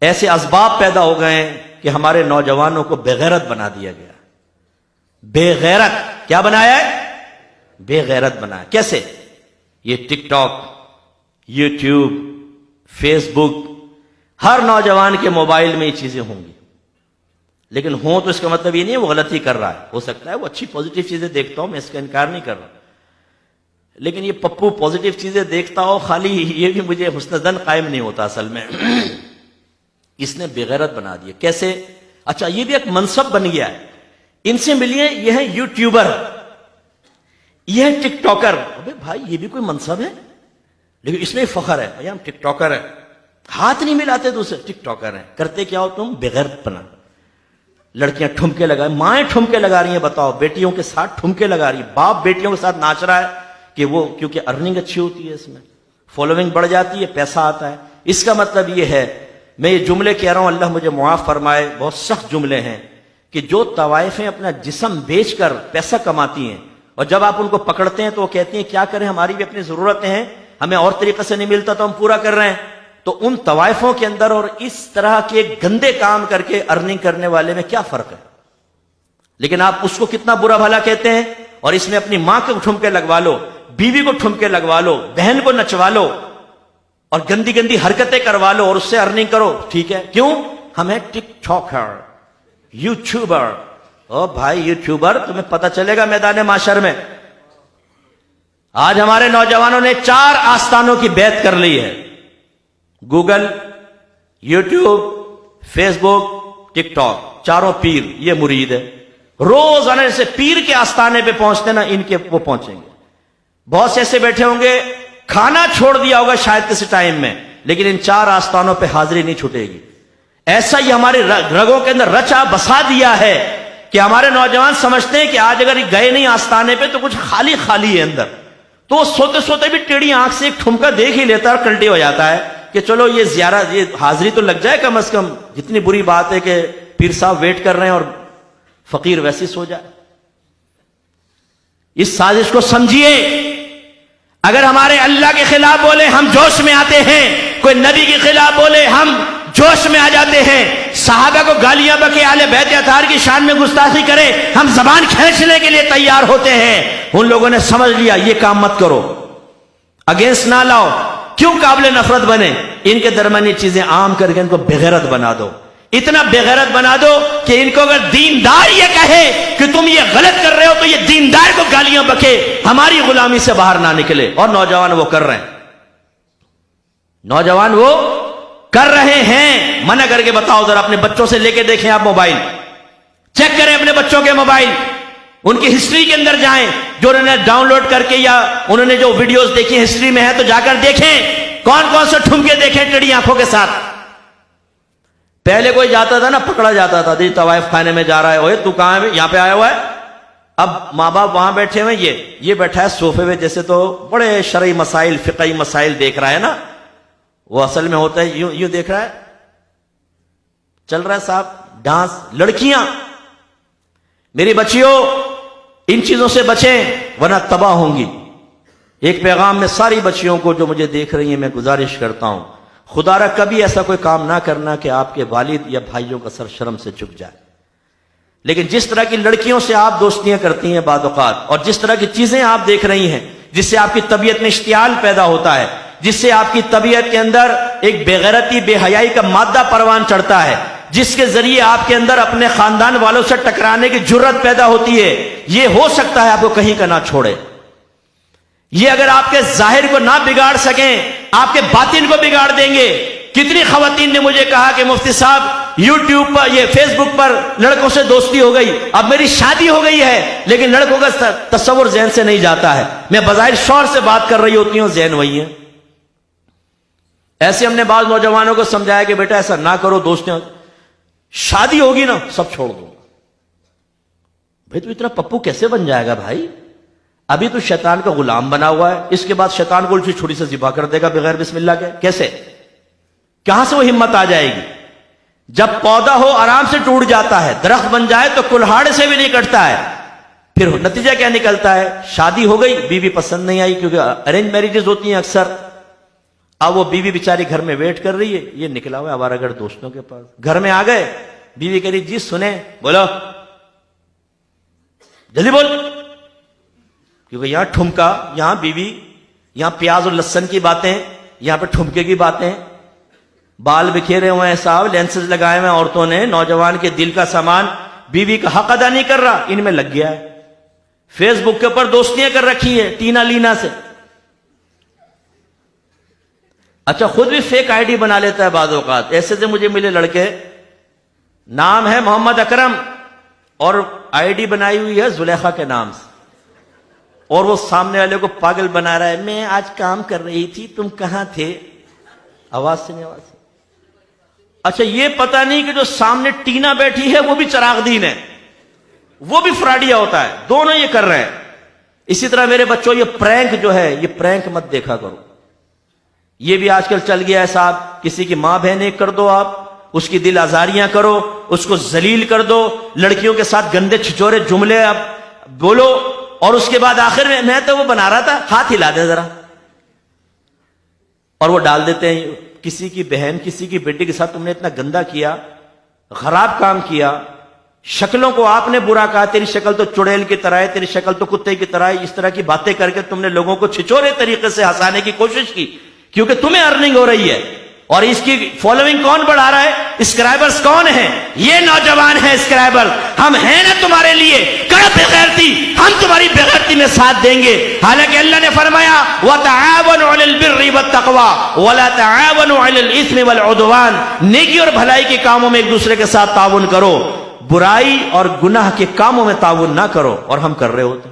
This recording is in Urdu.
ایسے اسباب پیدا ہو گئے ہیں کہ ہمارے نوجوانوں کو بے غیرت بنا دیا گیا. بے غیرت کیا بنایا ہے؟ بے غیرت بنایا. کیسے؟ یہ ٹک ٹاک، یوٹیوب، فیس بک، ہر نوجوان کے موبائل میں یہ چیزیں ہوں گی. لیکن ہوں تو اس کا مطلب یہ نہیں ہے وہ غلطی کر رہا ہے. ہو سکتا ہے وہ اچھی پازیٹیو چیزیں دیکھتا ہوں، میں اس کا انکار نہیں کر رہا. لیکن یہ پپو پازیٹیو چیزیں دیکھتا ہو خالی یہ بھی مجھے حسن ظن قائم نہیں ہوتا اصل میں. اس نے بے غیرت بنا دیا. کیسے؟ اچھا یہ بھی ایک منصب بن گیا ہے. ان سے ملیے، یہ ہے یوٹیوبر، یہ ہے ٹک ٹاکر. ابے بھائی یہ بھی کوئی منصب ہے، لیکن اس میں فخر ہے بھائی ہم ٹک ٹاکر ہیں. ہاتھ نہیں ملاتے دوسرے، ٹک ٹاکر ہیں. کرتے کیا ہو تم؟ بے غیرت بنا. لڑکیاں ٹھمکے لگائیں، مائیں ٹھمکے لگا رہی ہیں. بتاؤ، بیٹیوں کے ساتھ ٹھمکے لگا رہی ہیں، باپ بیٹیوں کے ساتھ ناچ رہا ہے کہ وہ کیونکہ ارننگ اچھی ہوتی ہے، اس میں فالوئنگ بڑھ جاتی ہے، پیسہ آتا ہے. اس کا مطلب یہ ہے، میں یہ جملے کہہ رہا ہوں، اللہ مجھے معاف فرمائے، بہت سخت جملے ہیں، کہ جو طوائفیں اپنا جسم بیچ کر پیسہ کماتی ہیں اور جب آپ ان کو پکڑتے ہیں تو وہ کہتی ہیں کیا کریں، ہماری بھی اپنی ضرورتیں ہیں، ہمیں اور طریقے سے نہیں ملتا تو ہم پورا کر رہے ہیں. تو ان طوائفوں کے اندر اور اس طرح کے گندے کام کر کے ارننگ کرنے والے میں کیا فرق ہے؟ لیکن آپ اس کو کتنا برا بھلا کہتے ہیں، اور اس میں اپنی ماں کو ٹھمکے لگوا لو، بیوی کو ٹھمکے لگوا لو، بہن کو نچوا لو اور گندی گندی حرکتیں کروا لو اور اس سے ارننگ کرو. ٹھیک ہے، کیوں؟ ہمیں ٹک ٹاکر، یوٹیوبر. او بھائی یوٹیوبر، تمہیں پتہ چلے گا میدان معاشر میں. آج ہمارے نوجوانوں نے 4 آستانوں کی بیعت کر لی ہے: گوگل، یوٹیوب، فیس بک، ٹک ٹاک. چاروں پیر یہ مرید ہے. روزانہ سے پیر کے آستانے پہ پہنچتے نا، ان کے وہ پہنچیں گے. بہت سے ایسے بیٹھے ہوں گے کھانا چھوڑ دیا ہوگا شاید کسی ٹائم میں، لیکن ان 4 آستانوں پہ حاضری نہیں چھوٹے گی. ایسا ہی ہمارے رگوں کے اندر رچا بسا دیا ہے کہ ہمارے نوجوان سمجھتے ہیں کہ آج اگر گئے نہیں آستانے پہ تو کچھ خالی خالی ہے اندر. تو وہ سوتے سوتے بھی ٹیڑھی آنکھ سے ایک ٹھمکا دیکھ ہی لیتا ہے اور کلٹی ہو جاتا ہے کہ چلو یہ زیارت، یہ حاضری تو لگ جائے کم از کم. جتنی بری بات ہے کہ پیر صاحب ویٹ کر رہے ہیں اور فقیر ویسے سو جائے. اس سازش کو سمجھیے. اگر ہمارے اللہ کے خلاف بولے ہم جوش میں آتے ہیں، کوئی نبی کے خلاف بولے ہم جوش میں آ جاتے ہیں، صحابہ کو گالیاں بکے، اہل بیت اطہار کی شان میں گستاخی کرے ہم زبان کھینچنے کے لیے تیار ہوتے ہیں. ان لوگوں نے سمجھ لیا یہ کام مت کرو، اگینسٹ نہ لاؤ. کیوں قابل نفرت بنے؟ ان کے درمیان یہ چیزیں عام کر کے ان کو بغیرت بنا دو. اتنا بغیرت بنا دو کہ ان کو اگر دیندار یہ کہے کہ تم یہ غلط کر رہے ہو تو یہ دیندار کو گالیاں بکے، ہماری غلامی سے باہر نہ نکلے. اور نوجوان وہ کر رہے ہیں، نوجوان وہ کر رہے ہیں. منع کر کے بتاؤ ذرا، اپنے بچوں سے لے کے دیکھیں، آپ موبائل چیک کریں، اپنے بچوں کے موبائل، ان کی ہسٹری کے اندر جائیں، جو انہوں نے ڈاؤن لوڈ کر کے یا انہوں نے جو ویڈیوز دیکھی ہسٹری میں ہے تو جا کر دیکھیں کون کون سے ٹھمکے دیکھیں ٹیڑھی آنکھوں کے ساتھ. پہلے کوئی جاتا تھا نا، پکڑا جاتا تھا، جی طوائف خانے میں جا رہا ہے، اوے تو کہاں ہے؟ یہاں پہ آیا ہوا ہے. اب ماں باپ وہاں بیٹھے ہوئے، یہ بیٹھا ہے صوفے میں، جیسے تو بڑے شرعی مسائل، فقہی مسائل دیکھ رہا ہے نا، وہ اصل میں ہوتا ہے یوں دیکھ رہا ہے. چل رہا ہے صاحب ڈانس. لڑکیاں، میری بچیوں ان چیزوں سے بچیں ورنہ تباہ ہوں گی. ایک پیغام میں ساری بچیوں کو جو مجھے دیکھ رہی ہیں میں گزارش کرتا ہوں، خدا را کبھی ایسا کوئی کام نہ کرنا کہ آپ کے والد یا بھائیوں کا سر شرم سے جھک جائے. لیکن جس طرح کی لڑکیوں سے آپ دوستیاں کرتی ہیں بعض اوقات، اور جس طرح کی چیزیں آپ دیکھ رہی ہیں جس سے آپ کی طبیعت میں اشتعال پیدا ہوتا ہے، جس سے آپ کی طبیعت کے اندر ایک بے غیرتی، بے حیائی کا مادہ پروان چڑھتا ہے، جس کے ذریعے آپ کے اندر اپنے خاندان والوں سے ٹکرانے کی جرت پیدا ہوتی ہے، یہ ہو سکتا ہے آپ کو کہیں کا نہ چھوڑے. یہ اگر آپ کے ظاہر کو نہ بگاڑ سکیں، آپ کے باطن کو بگاڑ دیں گے. کتنی خواتین نے مجھے کہا کہ مفتی صاحب یوٹیوب پر، یہ فیس بک پر لڑکوں سے دوستی ہو گئی، اب میری شادی ہو گئی ہے لیکن لڑکوں کا تصور ذہن سے نہیں جاتا ہے. میں بظاہر شوہر سے بات کر رہی ہوتی ہوں، ذہن وہی ہے. ایسے ہم نے بعض نوجوانوں کو سمجھایا کہ بیٹا ایسا نہ کرو، دوستوں شادی ہوگی نا سب چھوڑ دو. بھائی تو اتنا پپو کیسے بن جائے گا بھائی؟ ابھی تو شیطان کا غلام بنا ہوا ہے، اس کے بعد شیطان کو الٹی چھری سے ذبح کر دے گا بغیر بسم اللہ کے. کیسے؟ کہاں سے وہ ہمت آ جائے گی؟ جب پودا ہو آرام سے ٹوٹ جاتا ہے، درخت بن جائے تو کلہاڑ سے بھی نہیں کٹتا ہے. پھر نتیجہ کیا نکلتا ہے؟ شادی ہو گئی، بیوی پسند نہیں آئی، کیونکہ ارینج میریجز ہوتی ہیں اکثر. اب وہ بیوی بیچاری گھر میں ویٹ کر رہی ہے، یہ نکلا ہوا آوارہ گرد دوستوں کے پاس، گھر میں آ گئے، بیوی کہہ رہی جی سنیں، بولو جلدی بول، کیونکہ یہاں ٹھمکا، یہاں بیوی، یہاں پیاز اور لہسن کی باتیں، یہاں پہ ٹھمکے کی باتیں، بال بکھیرے ہوئے ہیں صاحب، لینسز لگائے ہوئے عورتوں نے، نوجوان کے دل کا سامان، بیوی کا حق ادا نہیں کر رہا، ان میں لگ گیا ہے، فیس بک کے اوپر دوستیاں کر رکھی ہے ٹینا لینا سے، اچھا خود بھی فیک آئی ڈی بنا لیتا ہے بعض اوقات، ایسے سے مجھے ملے لڑکے، نام ہے محمد اکرم اور آئی ڈی بنائی ہوئی ہے زلیخا کے نام سے، اور وہ سامنے والے کو پاگل بنا رہا ہے، میں آج کام کر رہی تھی تم کہاں تھے، آواز سے نہیں، آواز سے، اچھا یہ پتہ نہیں کہ جو سامنے ٹینا بیٹھی ہے وہ بھی چراغ دین ہے، وہ بھی فراڈیا ہوتا ہے، دونوں یہ کر رہے ہیں۔ اسی طرح میرے بچوں یہ پرینک جو ہے، یہ پرینک مت دیکھا کرو، یہ بھی آج کل چل گیا ہے صاحب، کسی کی ماں بہنیں کر دو آپ، اس کی دل آزاریاں کرو، اس کو ذلیل کر دو، لڑکیوں کے ساتھ گندے چھچورے جملے اب بولو، اور اس کے بعد آخر میں تو وہ بنا رہا تھا، ہاتھ ہلا دے ذرا، اور وہ ڈال دیتے ہیں، کسی کی بہن کسی کی بیٹی کے ساتھ تم نے اتنا گندا کیا، خراب کام کیا، شکلوں کو آپ نے برا کہا، تیری شکل تو چڑیل کی طرح ہے، تیری شکل تو کتے کی طرح ہے، اس طرح کی باتیں کر کے تم نے لوگوں کو چھچورے طریقے سے ہنسانے کی کوشش کی، کیونکہ تمہیں ارننگ ہو رہی ہے، اور اس کی فالوئنگ کون بڑھا رہا ہے؟ اسکرائبرز کون ہیں؟ یہ نوجوان ہیں اسکرائبر، ہم ہیں نا تمہارے لیے، کرو بغیرتی، ہم تمہاری بغیرتی میں ساتھ دیں گے، حالانکہ اللہ نے فرمایا وَتَعَاوَنُوا عَلَى الْبِرِّ وَالتَّقْوَى وَلَا تَعَاوَنُوا عَلَى الْإِثْمِ وَالْعُدْوَانِ، نیکی اور بھلائی کے کاموں میں ایک دوسرے کے ساتھ تعاون کرو، برائی اور گناہ کے کاموں میں تعاون نہ کرو، اور ہم کر رہے ہوتے